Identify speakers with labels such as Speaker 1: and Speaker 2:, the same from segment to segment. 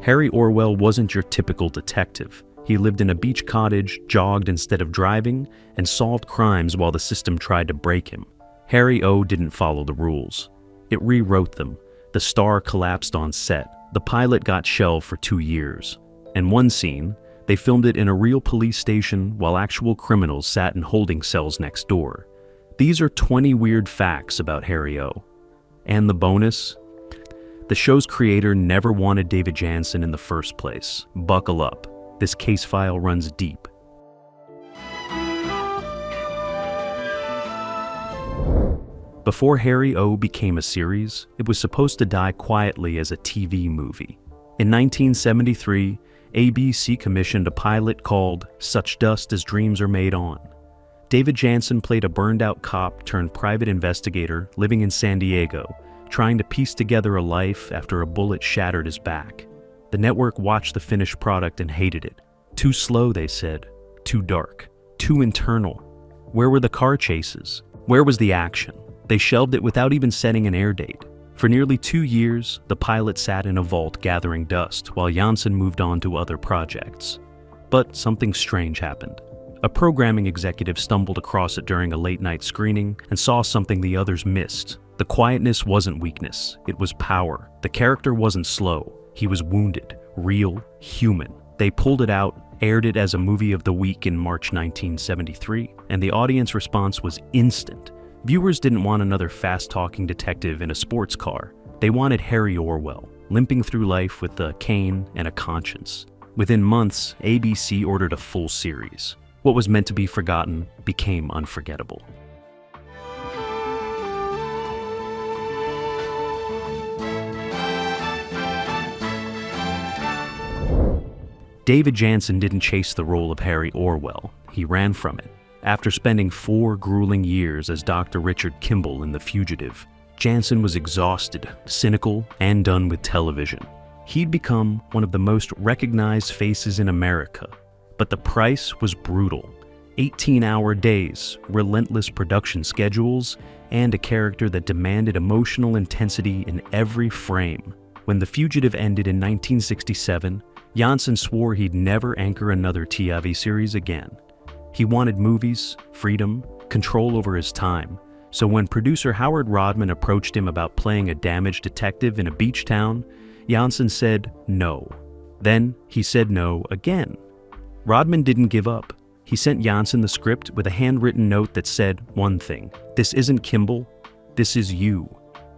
Speaker 1: Harry Orwell wasn't your typical detective. He lived in a beach cottage, jogged instead of driving, and solved crimes while the system tried to break him. Harry O didn't follow the rules. It rewrote them. The star collapsed on set. The pilot got shelved for 2 years. And one scene, they filmed it in a real police station while actual criminals sat in holding cells next door. These are 20 weird facts about Harry O. And the bonus? The show's creator never wanted David Janssen in the first place. Buckle up. This case file runs deep. Before Harry O became a series, it was supposed to die quietly as a TV movie. In 1973, ABC commissioned a pilot called Such Dust as Dreams Are Made On. David Janssen played a burned-out cop turned private investigator living in San Diego, trying to piece together a life after a bullet shattered his back. The network watched the finished product and hated it. Too slow, they said. Too dark. Too internal. Where were the car chases? Where was the action? They shelved it without even setting an air date. For nearly 2 years, the pilot sat in a vault gathering dust while Janssen moved on to other projects. But something strange happened. A programming executive stumbled across it during a late-night screening and saw something the others missed. The quietness wasn't weakness, it was power. The character wasn't slow, he was wounded, real, human. They pulled it out, aired it as a movie of the week in March 1973, and the audience response was instant. Viewers didn't want another fast-talking detective in a sports car. They wanted Harry Orwell, limping through life with a cane and a conscience. Within months, ABC ordered a full series. What was meant to be forgotten became unforgettable. David Janssen didn't chase the role of Harry Orwell. He ran from it. After spending 4 grueling years as Dr. Richard Kimball in The Fugitive, Janssen was exhausted, cynical, and done with television. He'd become one of the most recognized faces in America, but the price was brutal. 18-hour days, relentless production schedules, and a character that demanded emotional intensity in every frame. When The Fugitive ended in 1967, Janssen swore he'd never anchor another TV series again. He wanted movies, freedom, control over his time. So when producer Howard Rodman approached him about playing a damaged detective in a beach town, Janssen said no. Then he said no again. Rodman didn't give up. He sent Janssen the script with a handwritten note that said one thing: "This isn't Kimball, this is you."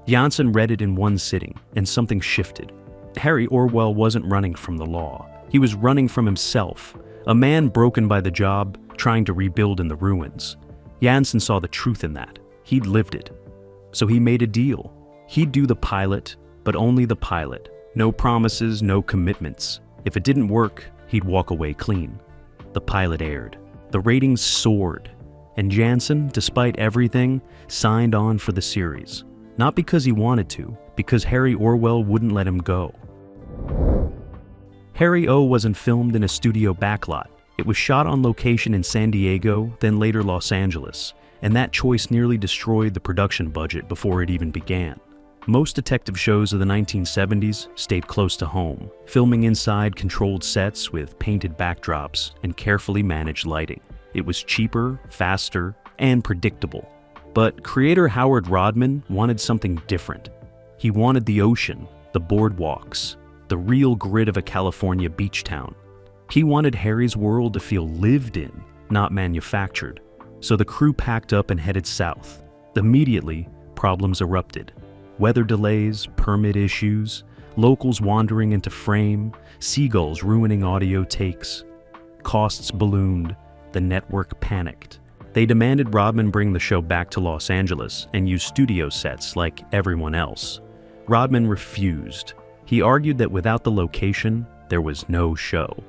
Speaker 1: Janssen read it in one sitting, and something shifted. Harry Orwell wasn't running from the law. He was running from himself, a man broken by the job, trying to rebuild in the ruins. Janssen saw the truth in that. He'd lived it. So he made a deal. He'd do the pilot, but only the pilot. No promises, no commitments. If it didn't work, he'd walk away clean. The pilot aired. The ratings soared. And Janssen, despite everything, signed on for the series. Not because he wanted to, because Harry Orwell wouldn't let him go. Harry O wasn't filmed in a studio backlot. It was shot on location in San Diego, then later Los Angeles, and that choice nearly destroyed the production budget before it even began. Most detective shows of the 1970s stayed close to home, filming inside controlled sets with painted backdrops and carefully managed lighting. It was cheaper, faster, and predictable. But creator Howard Rodman wanted something different. He wanted the ocean, the boardwalks, the real grit of a California beach town. He wanted Harry's world to feel lived in, not manufactured. So the crew packed up and headed south. Immediately, problems erupted. Weather delays, permit issues, locals wandering into frame, seagulls ruining audio takes. Costs ballooned, the network panicked. They demanded Rodman bring the show back to Los Angeles and use studio sets like everyone else. Rodman refused. He argued that without the location, there was no show.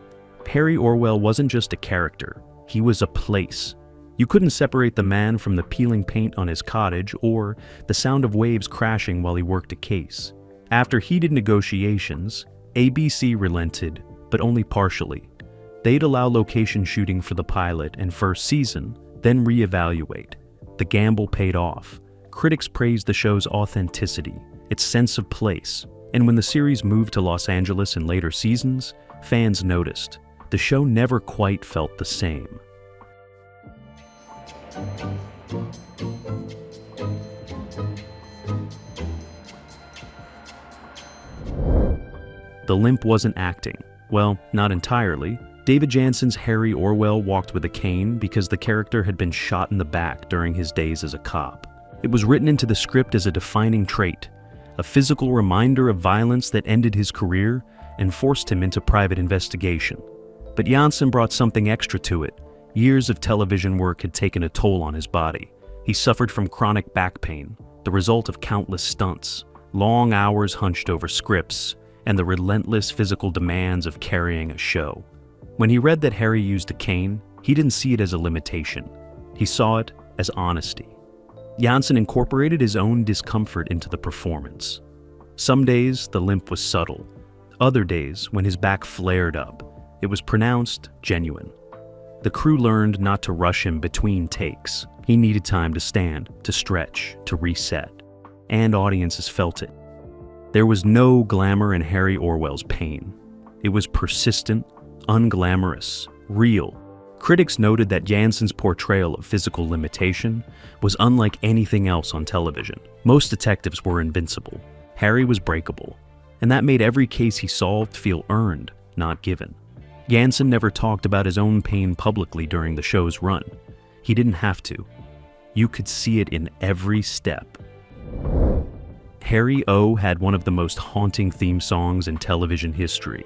Speaker 1: Harry Orwell wasn't just a character, he was a place. You couldn't separate the man from the peeling paint on his cottage or the sound of waves crashing while he worked a case. After heated negotiations, ABC relented, but only partially. They'd allow location shooting for the pilot and first season, then reevaluate. The gamble paid off. Critics praised the show's authenticity, its sense of place. And when the series moved to Los Angeles in later seasons, fans noticed. The show never quite felt the same. The limp wasn't acting. Well, not entirely. David Janssen's Harry Orwell walked with a cane because the character had been shot in the back during his days as a cop. It was written into the script as a defining trait, a physical reminder of violence that ended his career and forced him into private investigation. But Janssen brought something extra to it. Years of television work had taken a toll on his body. He suffered from chronic back pain, the result of countless stunts, long hours hunched over scripts, and the relentless physical demands of carrying a show. When he read that Harry used a cane, he didn't see it as a limitation. He saw it as honesty. Janssen incorporated his own discomfort into the performance. Some days, the limp was subtle. Other days, when his back flared up, it was pronounced genuine. The crew learned not to rush him between takes. He needed time to stand, to stretch, to reset. And audiences felt it. There was no glamour in Harry Orwell's pain. It was persistent, unglamorous, real. Critics noted that Janssen's portrayal of physical limitation was unlike anything else on television. Most detectives were invincible. Harry was breakable, and that made every case he solved feel earned, not given. Janssen never talked about his own pain publicly during the show's run. He didn't have to. You could see it in every step. Harry O had one of the most haunting theme songs in television history,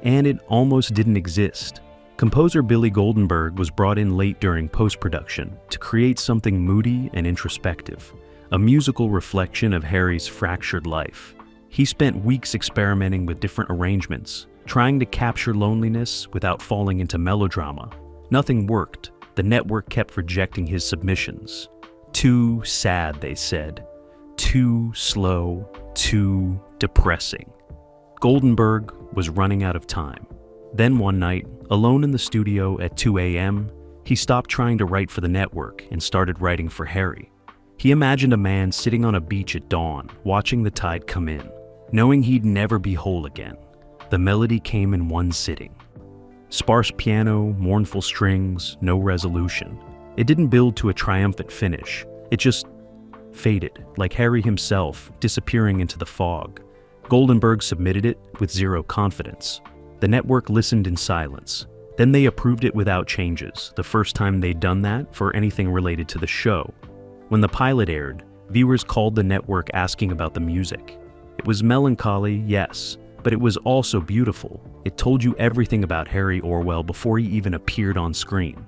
Speaker 1: and it almost didn't exist. Composer Billy Goldenberg was brought in late during post-production to create something moody and introspective, a musical reflection of Harry's fractured life. He spent weeks experimenting with different arrangements, trying to capture loneliness without falling into melodrama. Nothing worked. The network kept rejecting his submissions. Too sad, they said. Too slow, too depressing. Goldenberg was running out of time. Then one night, alone in the studio at 2 a.m., he stopped trying to write for the network and started writing for Harry. He imagined a man sitting on a beach at dawn, watching the tide come in, knowing he'd never be whole again. The melody came in one sitting. Sparse piano, mournful strings, no resolution. It didn't build to a triumphant finish. It just faded, like Harry himself, disappearing into the fog. Goldenberg submitted it with zero confidence. The network listened in silence. Then they approved it without changes, the first time they'd done that for anything related to the show. When the pilot aired, viewers called the network asking about the music. It was melancholy, yes, but it was also beautiful. It told you everything about Harry Orwell before he even appeared on screen.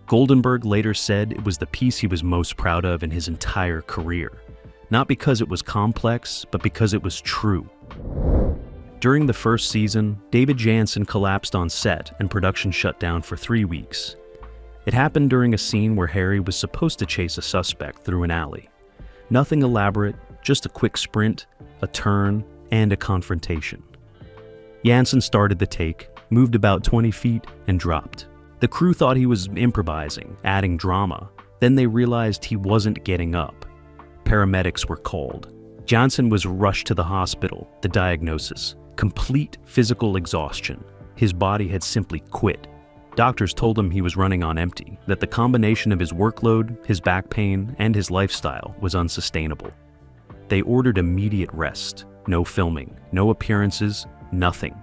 Speaker 1: Goldenberg later said it was the piece he was most proud of in his entire career. Not because it was complex, but because it was true. During the first season, David Janssen collapsed on set and production shut down for 3 weeks. It happened during a scene where Harry was supposed to chase a suspect through an alley. Nothing elaborate, just a quick sprint, a turn, and a confrontation. Janssen started the take, moved about 20 feet, and dropped. The crew thought he was improvising, adding drama. Then they realized he wasn't getting up. Paramedics were called. Janssen was rushed to the hospital. The diagnosis: complete physical exhaustion. His body had simply quit. Doctors told him he was running on empty, that the combination of his workload, his back pain, and his lifestyle was unsustainable. They ordered immediate rest. No filming, no appearances, nothing.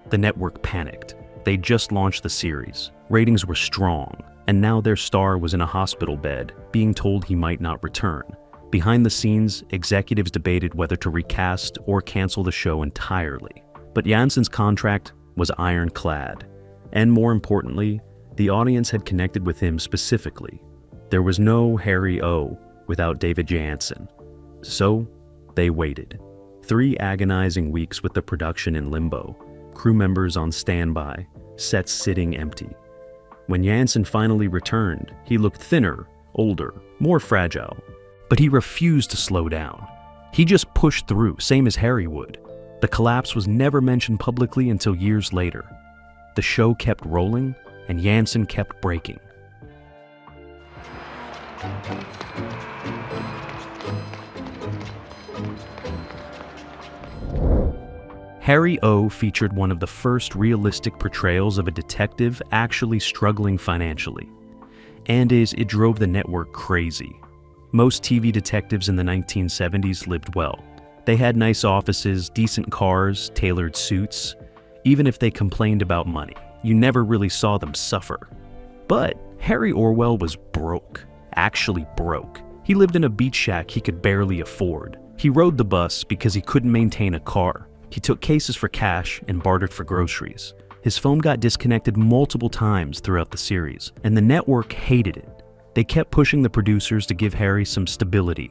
Speaker 1: The network panicked. They'd just launched the series. Ratings were strong, and now their star was in a hospital bed, being told he might not return. Behind the scenes, executives debated whether to recast or cancel the show entirely. But Janssen's contract was ironclad. And more importantly, the audience had connected with him specifically. There was no Harry O without David Janssen. So, they waited. 3 agonizing weeks with the production in limbo, crew members on standby, sets sitting empty. When Janssen finally returned, he looked thinner, older, more fragile. But he refused to slow down. He just pushed through, same as Harry would. The collapse was never mentioned publicly until years later. The show kept rolling, and Janssen kept breaking. Harry O featured one of the first realistic portrayals of a detective actually struggling financially. And it drove the network crazy. Most TV detectives in the 1970s lived well. They had nice offices, decent cars, tailored suits. Even if they complained about money, you never really saw them suffer. But Harry Orwell was broke, actually broke. He lived in a beach shack he could barely afford. He rode the bus because he couldn't maintain a car. He took cases for cash and bartered for groceries. His phone got disconnected multiple times throughout the series, and the network hated it. They kept pushing the producers to give Harry some stability,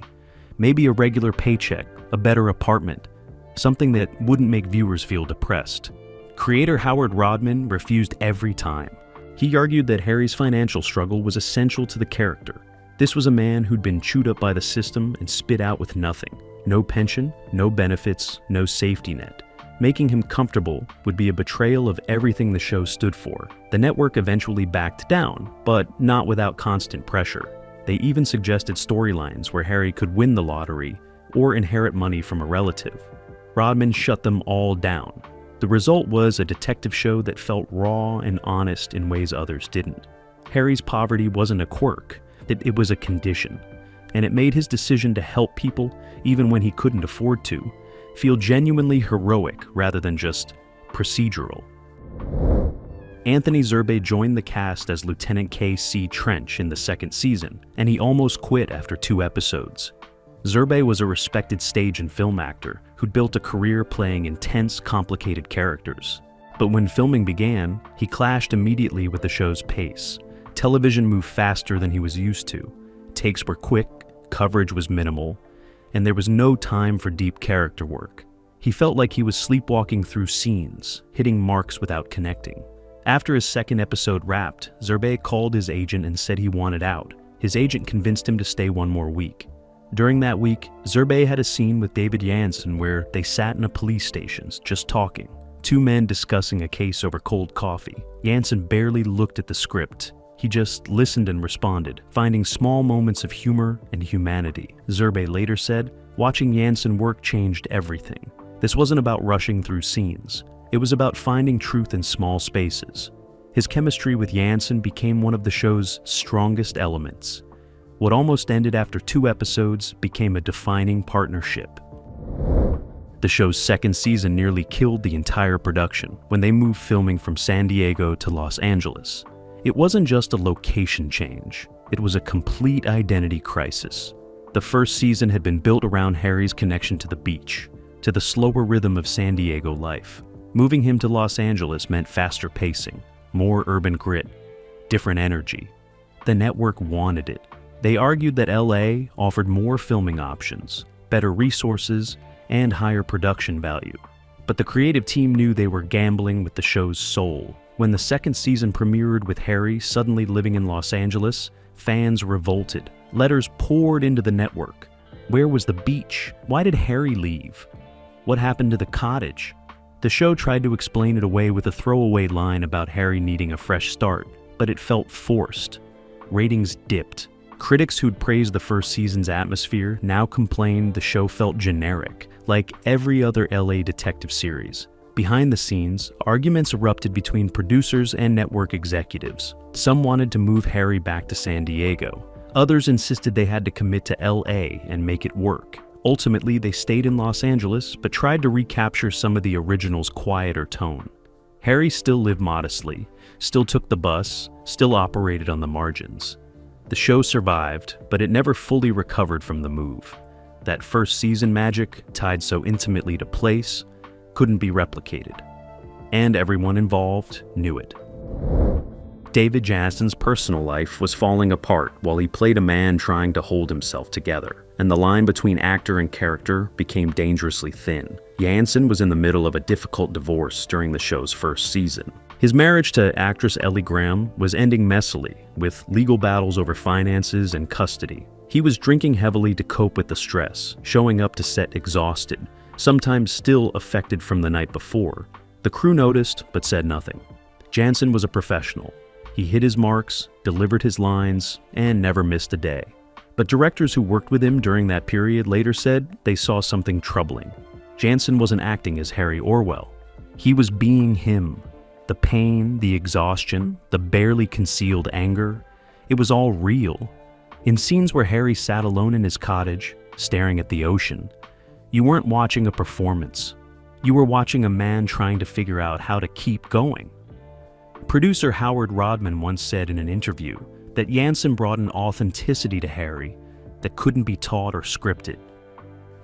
Speaker 1: maybe a regular paycheck, a better apartment, something that wouldn't make viewers feel depressed. Creator Howard Rodman refused every time. He argued that Harry's financial struggle was essential to the character. This was a man who'd been chewed up by the system and spit out with nothing. No pension, no benefits, no safety net. Making him comfortable would be a betrayal of everything the show stood for. The network eventually backed down, but not without constant pressure. They even suggested storylines where Harry could win the lottery or inherit money from a relative. Rodman shut them all down. The result was a detective show that felt raw and honest in ways others didn't. Harry's poverty wasn't a quirk, it was a condition, and it made his decision to help people, even when he couldn't afford to, feel genuinely heroic rather than just procedural. Anthony Zerbe joined the cast as Lieutenant K.C. Trench in the second season, and he almost quit after 2 episodes. Zerbe was a respected stage and film actor who'd built a career playing intense, complicated characters. But when filming began, he clashed immediately with the show's pace. Television moved faster than he was used to. Takes were quick, coverage was minimal, and there was no time for deep character work. He felt like he was sleepwalking through scenes, hitting marks without connecting. After his second episode wrapped, Zerbe called his agent and said he wanted out. His agent convinced him to stay 1 more week. During that week, Zerbe had a scene with David Janssen where they sat in a police station, just talking. 2 men discussing a case over cold coffee. Janssen barely looked at the script. He just listened and responded, finding small moments of humor and humanity. Zerbe later said, "Watching Janssen work changed everything. This wasn't about rushing through scenes. It was about finding truth in small spaces." His chemistry with Janssen became one of the show's strongest elements. What almost ended after 2 episodes became a defining partnership. The show's second season nearly killed the entire production when they moved filming from San Diego to Los Angeles. It wasn't just a location change, it was a complete identity crisis. The first season had been built around Harry's connection to the beach, to the slower rhythm of San Diego life. Moving him to Los Angeles meant faster pacing, more urban grit, different energy. The network wanted it. They argued that LA offered more filming options, better resources, and higher production value. But the creative team knew they were gambling with the show's soul. When the second season premiered with Harry suddenly living in Los Angeles, fans revolted. Letters poured into the network. Where was the beach? Why did Harry leave? What happened to the cottage? The show tried to explain it away with a throwaway line about Harry needing a fresh start, but it felt forced. Ratings dipped. Critics who'd praised the first season's atmosphere now complained the show felt generic, like every other LA detective series. Behind the scenes, arguments erupted between producers and network executives. Some wanted to move Harry back to San Diego. Others insisted they had to commit to LA and make it work. Ultimately, they stayed in Los Angeles, but tried to recapture some of the original's quieter tone. Harry still lived modestly, still took the bus, still operated on the margins. The show survived, but it never fully recovered from the move. That first season magic, tied so intimately to place, couldn't be replicated. And everyone involved knew it. David Janssen's personal life was falling apart while he played a man trying to hold himself together, and the line between actor and character became dangerously thin. Janssen was in the middle of a difficult divorce during the show's first season. His marriage to actress Ellie Graham was ending messily, with legal battles over finances and custody. He was drinking heavily to cope with the stress, showing up to set exhausted, sometimes still affected from the night before. The crew noticed, but said nothing. Janssen was a professional. He hit his marks, delivered his lines, and never missed a day. But directors who worked with him during that period later said they saw something troubling. Janssen wasn't acting as Harry Orwell. He was being him. The pain, the exhaustion, the barely concealed anger, it was all real. In scenes where Harry sat alone in his cottage, staring at the ocean, you weren't watching a performance. You were watching a man trying to figure out how to keep going. Producer Howard Rodman once said in an interview that Janssen brought an authenticity to Harry that couldn't be taught or scripted.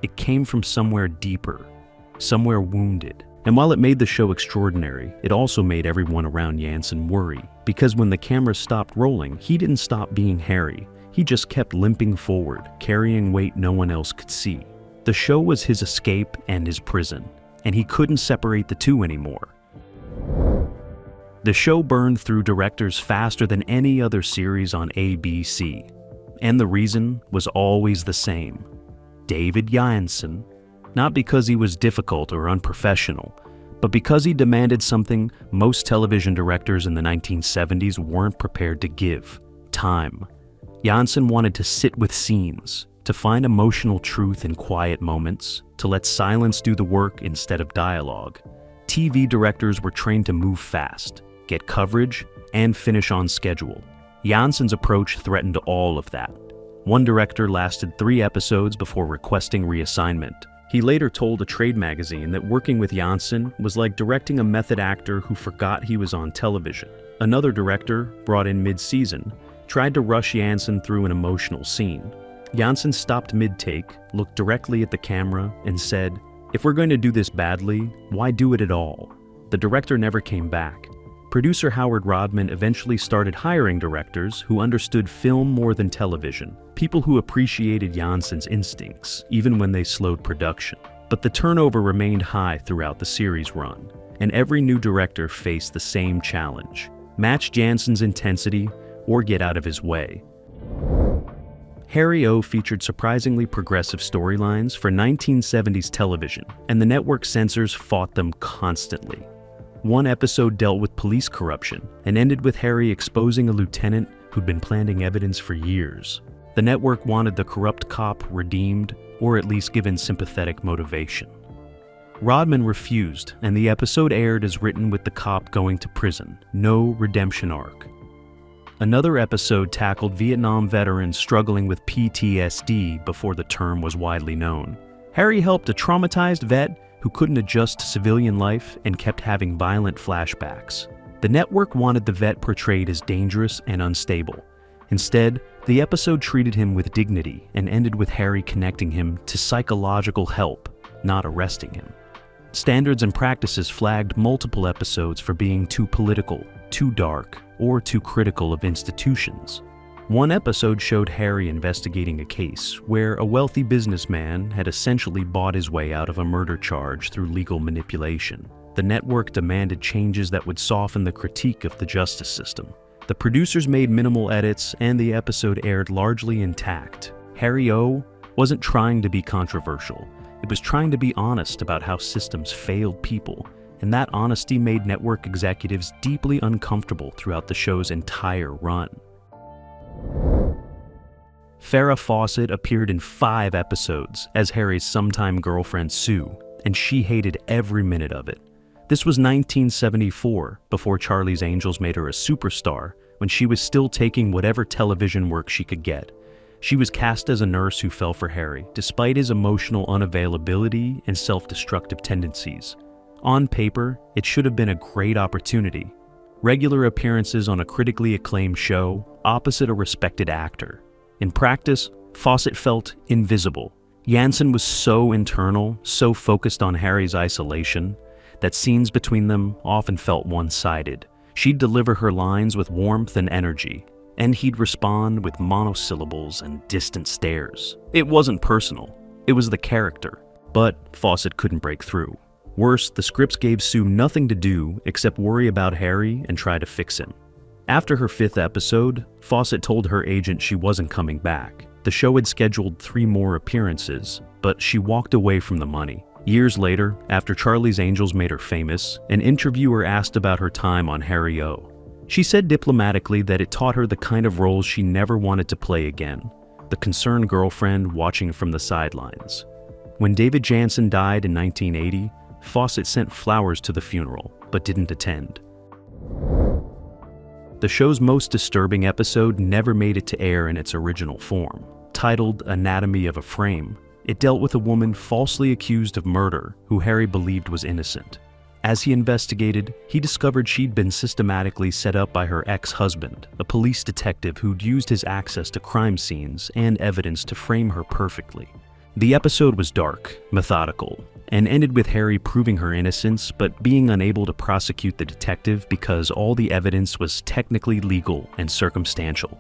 Speaker 1: It came from somewhere deeper, somewhere wounded. And while it made the show extraordinary, it also made everyone around Janssen worry, because when the camera stopped rolling, he didn't stop being Harry. He just kept limping forward, carrying weight no one else could see. The show was his escape and his prison, and he couldn't separate the two anymore. The show burned through directors faster than any other series on ABC, and the reason was always the same. David Janssen. Not because he was difficult or unprofessional, but because he demanded something most television directors in the 1970s weren't prepared to give: time. Janssen wanted to sit with scenes, to find emotional truth in quiet moments, to let silence do the work instead of dialogue. TV directors were trained to move fast, get coverage, and finish on schedule. Janssen's approach threatened all of that. One director lasted 3 episodes before requesting reassignment. He later told a trade magazine that working with Janssen was like directing a method actor who forgot he was on television. Another director, brought in mid-season, tried to rush Janssen through an emotional scene. Janssen stopped mid-take, looked directly at the camera, and said, "If we're going to do this badly, why do it at all?" The director never came back. Producer Howard Rodman eventually started hiring directors who understood film more than television, people who appreciated Janssen's instincts, even when they slowed production. But the turnover remained high throughout the series run, and every new director faced the same challenge: match Janssen's intensity or get out of his way. Harry O featured surprisingly progressive storylines for 1970s television, and the network censors fought them constantly. One episode dealt with police corruption and ended with Harry exposing a lieutenant who'd been planting evidence for years. The network wanted the corrupt cop redeemed, or at least given sympathetic motivation. Rodman refused, and the episode aired as written with the cop going to prison. No redemption arc. Another episode tackled Vietnam veterans struggling with PTSD before the term was widely known. Harry helped a traumatized vet who couldn't adjust to civilian life and kept having violent flashbacks. The network wanted the vet portrayed as dangerous and unstable. Instead, the episode treated him with dignity and ended with Harry connecting him to psychological help, not arresting him. Standards and practices flagged multiple episodes for being too political, too dark, or too critical of institutions. One episode showed Harry investigating a case where a wealthy businessman had essentially bought his way out of a murder charge through legal manipulation. The network demanded changes that would soften the critique of the justice system. The producers made minimal edits, and the episode aired largely intact. Harry O wasn't trying to be controversial. It was trying to be honest about how systems failed people, and that honesty made network executives deeply uncomfortable throughout the show's entire run. Farrah Fawcett appeared in 5 episodes as Harry's sometime girlfriend Sue, and she hated every minute of it. This was 1974, before Charlie's Angels made her a superstar, when she was still taking whatever television work she could get. She was cast as a nurse who fell for Harry, despite his emotional unavailability and self-destructive tendencies. On paper, it should have been a great opportunity. Regular appearances on a critically acclaimed show, opposite a respected actor. In practice, Fawcett felt invisible. Janssen was so internal, so focused on Harry's isolation, that scenes between them often felt one-sided. She'd deliver her lines with warmth and energy, and he'd respond with monosyllables and distant stares. It wasn't personal, it was the character. But Fawcett couldn't break through. Worse, the scripts gave Sue nothing to do except worry about Harry and try to fix him. After her 5th episode, Fawcett told her agent she wasn't coming back. The show had scheduled 3 more appearances, but she walked away from the money. Years later, after Charlie's Angels made her famous, an interviewer asked about her time on Harry O. She said diplomatically that it taught her the kind of roles she never wanted to play again, the concerned girlfriend watching from the sidelines. When David Janssen died in 1980, Fawcett sent flowers to the funeral, but didn't attend. The show's most disturbing episode never made it to air in its original form. Titled Anatomy of a Frame, it dealt with a woman falsely accused of murder who Harry believed was innocent. As he investigated, he discovered she'd been systematically set up by her ex-husband, a police detective who'd used his access to crime scenes and evidence to frame her perfectly. The episode was dark, methodical, and ended with Harry proving her innocence but being unable to prosecute the detective because all the evidence was technically legal and circumstantial.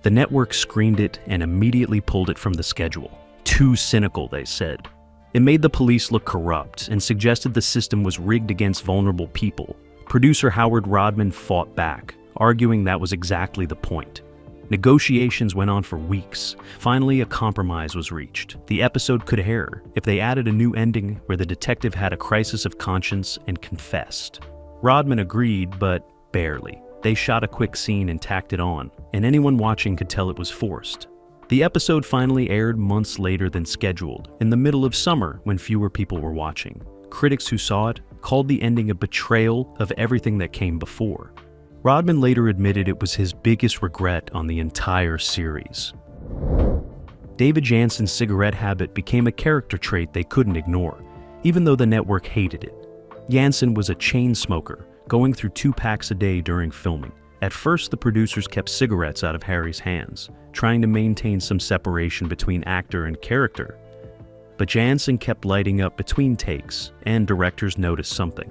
Speaker 1: The network screened it and immediately pulled it from the schedule. Too cynical, they said. It made the police look corrupt and suggested the system was rigged against vulnerable people. Producer Howard Rodman fought back, arguing that was exactly the point. Negotiations went on for weeks. Finally, a compromise was reached. The episode could air if they added a new ending where the detective had a crisis of conscience and confessed. Rodman agreed, but barely. They shot a quick scene and tacked it on, and anyone watching could tell it was forced. The episode finally aired months later than scheduled, in the middle of summer when fewer people were watching. Critics who saw it called the ending a betrayal of everything that came before. Rodman later admitted it was his biggest regret on the entire series. David Janssen's cigarette habit became a character trait they couldn't ignore, even though the network hated it. Janssen was a chain smoker, going through 2 packs a day during filming. At first, the producers kept cigarettes out of Harry's hands, trying to maintain some separation between actor and character. But Janssen kept lighting up between takes, and directors noticed something.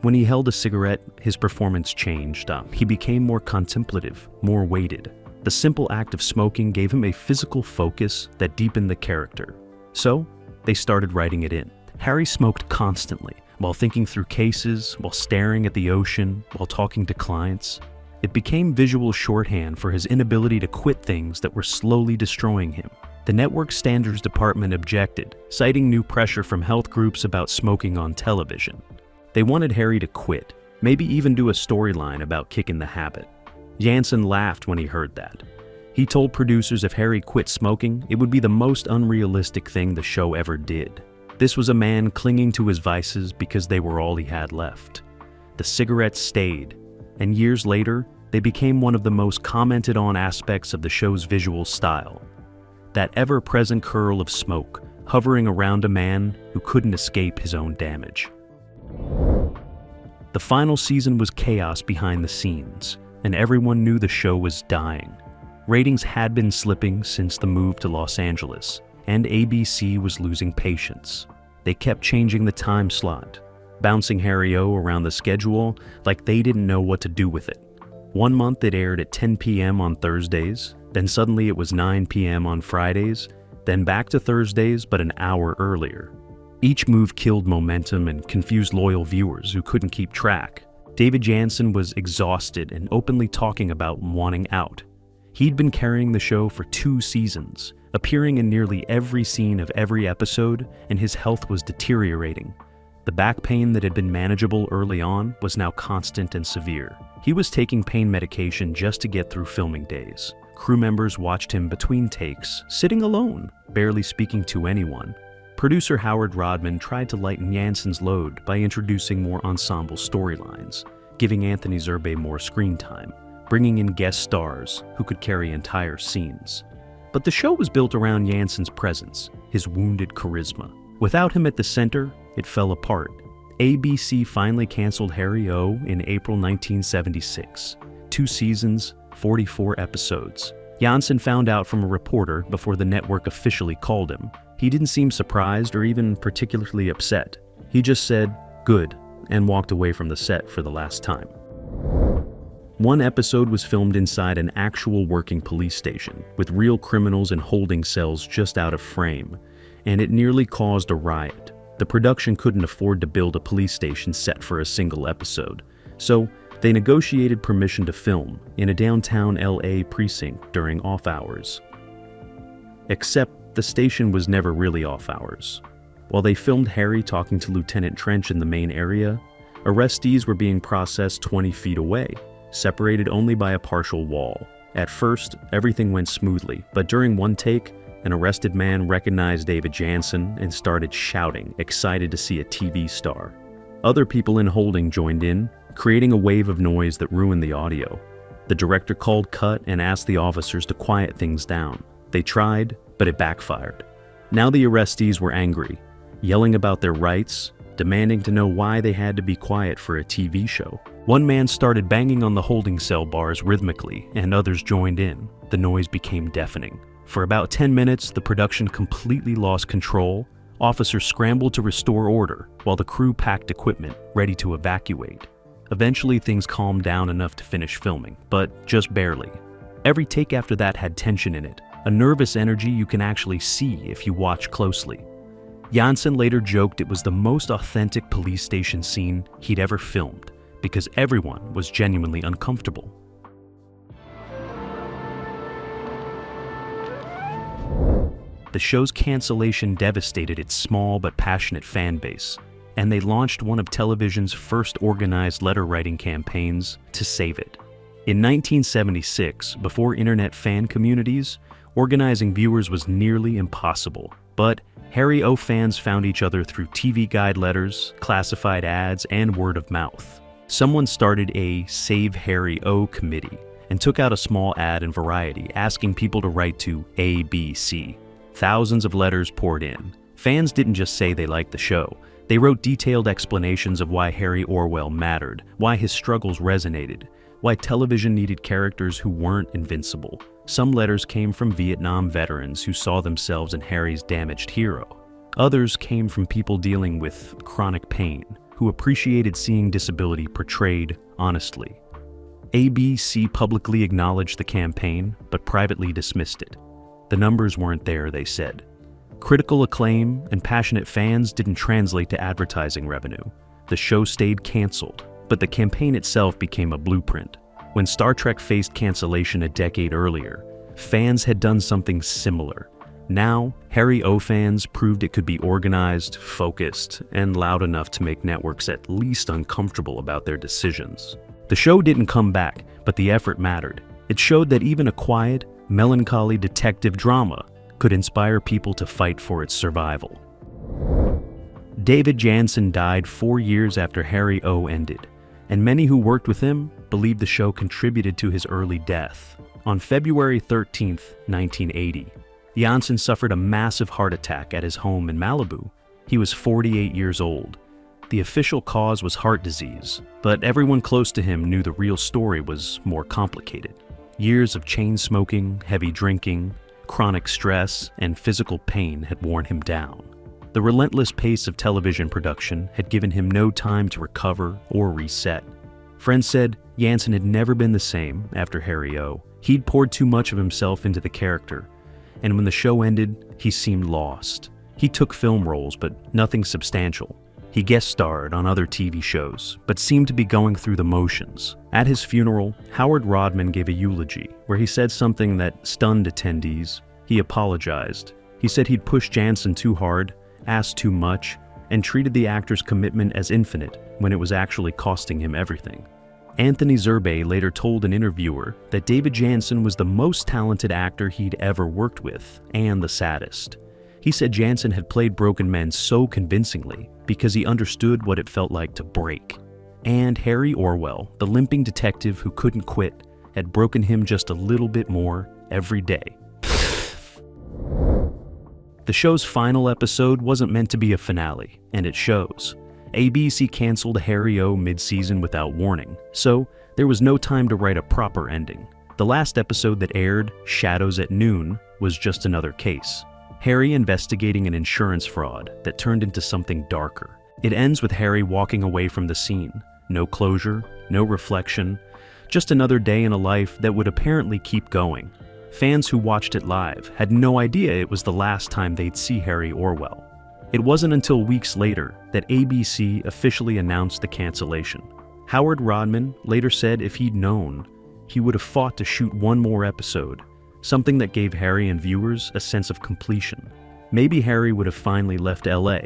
Speaker 1: When he held a cigarette, his performance changed. He became more contemplative, more weighted. The simple act of smoking gave him a physical focus that deepened the character. So, they started writing it in. Harry smoked constantly, while thinking through cases, while staring at the ocean, while talking to clients. It became visual shorthand for his inability to quit things that were slowly destroying him. The network standards department objected, citing new pressure from health groups about smoking on television. They wanted Harry to quit, maybe even do a storyline about kicking the habit. Janssen laughed when he heard that. He told producers if Harry quit smoking, it would be the most unrealistic thing the show ever did. This was a man clinging to his vices because they were all he had left. The cigarettes stayed, and years later, they became one of the most commented on aspects of the show's visual style. That ever-present curl of smoke hovering around a man who couldn't escape his own damage. The final season was chaos behind the scenes, and everyone knew the show was dying. Ratings had been slipping since the move to Los Angeles, and ABC was losing patience. They kept changing the time slot, bouncing Harry O around the schedule like they didn't know what to do with it. One month it aired at 10 p.m. on Thursdays, then suddenly it was 9 p.m. on Fridays, then back to Thursdays but an hour earlier. Each move killed momentum and confused loyal viewers who couldn't keep track. David Janssen was exhausted and openly talking about wanting out. He'd been carrying the show for 2 seasons, appearing in nearly every scene of every episode, and his health was deteriorating. The back pain that had been manageable early on was now constant and severe. He was taking pain medication just to get through filming days. Crew members watched him between takes, sitting alone, barely speaking to anyone. Producer Howard Rodman tried to lighten Janssen's load by introducing more ensemble storylines, giving Anthony Zerbe more screen time, bringing in guest stars who could carry entire scenes. But the show was built around Janssen's presence, his wounded charisma. Without him at the center, it fell apart. ABC finally canceled Harry O in April 1976. 2 seasons, 44 episodes. Janssen found out from a reporter before the network officially called him. He didn't seem surprised or even particularly upset. He just said, "Good," and walked away from the set for the last time. One episode was filmed inside an actual working police station, with real criminals in holding cells just out of frame, and it nearly caused a riot. The production couldn't afford to build a police station set for a single episode, so they negotiated permission to film in a downtown LA precinct during off hours. Except the station was never really off hours. While they filmed Harry talking to Lieutenant Trench in the main area, arrestees were being processed 20 feet away, separated only by a partial wall. At first, everything went smoothly, but during one take, an arrested man recognized David Janssen and started shouting, excited to see a TV star. Other people in holding joined in, creating a wave of noise that ruined the audio. The director called cut and asked the officers to quiet things down. They tried, but it backfired. Now the arrestees were angry, yelling about their rights, demanding to know why they had to be quiet for a TV show. One man started banging on the holding cell bars rhythmically, and others joined in. The noise became deafening. For about 10 minutes, the production completely lost control. Officers scrambled to restore order, while the crew packed equipment, ready to evacuate. Eventually, things calmed down enough to finish filming, but just barely. Every take after that had tension in it, a nervous energy you can actually see if you watch closely. Janssen later joked it was the most authentic police station scene he'd ever filmed, because everyone was genuinely uncomfortable. The show's cancellation devastated its small but passionate fan base, and they launched one of television's first organized letter-writing campaigns to save it. In 1976, before internet fan communities, organizing viewers was nearly impossible, but Harry O fans found each other through TV guide letters, classified ads, and word of mouth. Someone started a Save Harry O committee and took out a small ad in Variety asking people to write to ABC. Thousands of letters poured in. Fans didn't just say they liked the show. They wrote detailed explanations of why Harry Orwell mattered, why his struggles resonated, why television needed characters who weren't invincible. Some letters came from Vietnam veterans who saw themselves in Harry's damaged hero. Others came from people dealing with chronic pain, who appreciated seeing disability portrayed honestly. ABC publicly acknowledged the campaign, but privately dismissed it. The numbers weren't there, they said. Critical acclaim and passionate fans didn't translate to advertising revenue. The show stayed canceled, but the campaign itself became a blueprint. When Star Trek faced cancellation a decade earlier, fans had done something similar. Now, Harry O fans proved it could be organized, focused, and loud enough to make networks at least uncomfortable about their decisions. The show didn't come back, but the effort mattered. It showed that even a quiet, melancholy detective drama could inspire people to fight for its survival. David Janssen died 4 years after Harry O ended, and many who worked with him believe the show contributed to his early death. On February 13, 1980, Janssen suffered a massive heart attack at his home in Malibu. He was 48 years old. The official cause was heart disease, but everyone close to him knew the real story was more complicated. Years of chain smoking, heavy drinking, chronic stress, and physical pain had worn him down. The relentless pace of television production had given him no time to recover or reset. Friends said Janssen had never been the same after Harry O. He'd poured too much of himself into the character, and when the show ended, he seemed lost. He took film roles, but nothing substantial. He guest starred on other TV shows, but seemed to be going through the motions. At his funeral, Howard Rodman gave a eulogy where he said something that stunned attendees. He apologized. He said he'd pushed Janssen too hard, asked too much, and treated the actor's commitment as infinite when it was actually costing him everything. Anthony Zerbe later told an interviewer that David Janssen was the most talented actor he'd ever worked with, and the saddest. He said Janssen had played broken men so convincingly because he understood what it felt like to break. And Harry Orwell, the limping detective who couldn't quit, had broken him just a little bit more every day. The show's final episode wasn't meant to be a finale, and it shows. ABC canceled Harry O mid-season without warning, so there was no time to write a proper ending. The last episode that aired, Shadows at Noon, was just another case. Harry investigating an insurance fraud that turned into something darker. It ends with Harry walking away from the scene. No closure, no reflection, just another day in a life that would apparently keep going. Fans who watched it live had no idea it was the last time they'd see Harry Orwell. It wasn't until weeks later that ABC officially announced the cancellation. Howard Rodman later said if he'd known, he would have fought to shoot one more episode, something that gave Harry and viewers a sense of completion. Maybe Harry would have finally left LA,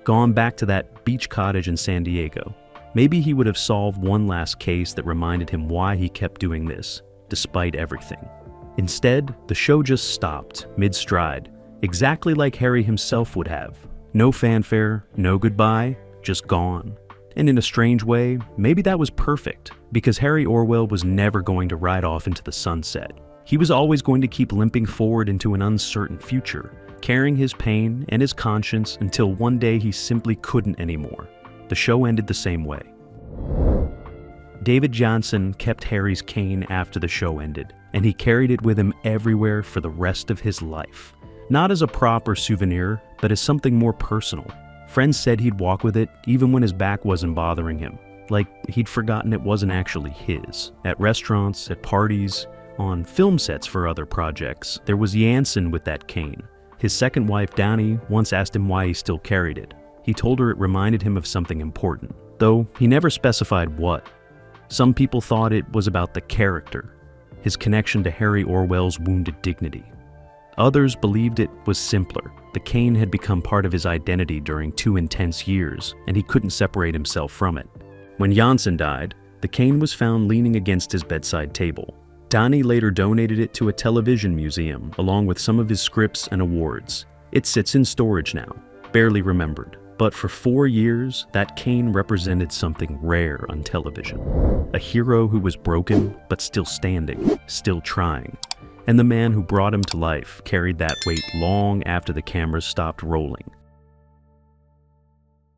Speaker 1: gone back to that beach cottage in San Diego. Maybe he would have solved one last case that reminded him why he kept doing this, despite everything. Instead, the show just stopped, mid-stride, exactly like Harry himself would have. No fanfare, no goodbye, just gone. And in a strange way, maybe that was perfect, because Harry Orwell was never going to ride off into the sunset. He was always going to keep limping forward into an uncertain future, carrying his pain and his conscience until one day he simply couldn't anymore. The show ended the same way. David Janssen kept Harry's cane after the show ended, and he carried it with him everywhere for the rest of his life. Not as a prop or souvenir, but as something more personal. Friends said he'd walk with it even when his back wasn't bothering him, like he'd forgotten it wasn't actually his. At restaurants, at parties, on film sets for other projects, there was Janssen with that cane. His second wife, Dani, once asked him why he still carried it. He told her it reminded him of something important, though he never specified what. Some people thought it was about the character, his connection to Harry Orwell's wounded dignity. Others believed it was simpler. The cane had become part of his identity during 2 intense years, and he couldn't separate himself from it. When Janssen died, the cane was found leaning against his bedside table. Dani later donated it to a television museum, along with some of his scripts and awards. It sits in storage now, barely remembered. But for 4 years, that cane represented something rare on television. A hero who was broken, but still standing, still trying. And the man who brought him to life carried that weight long after the cameras stopped rolling.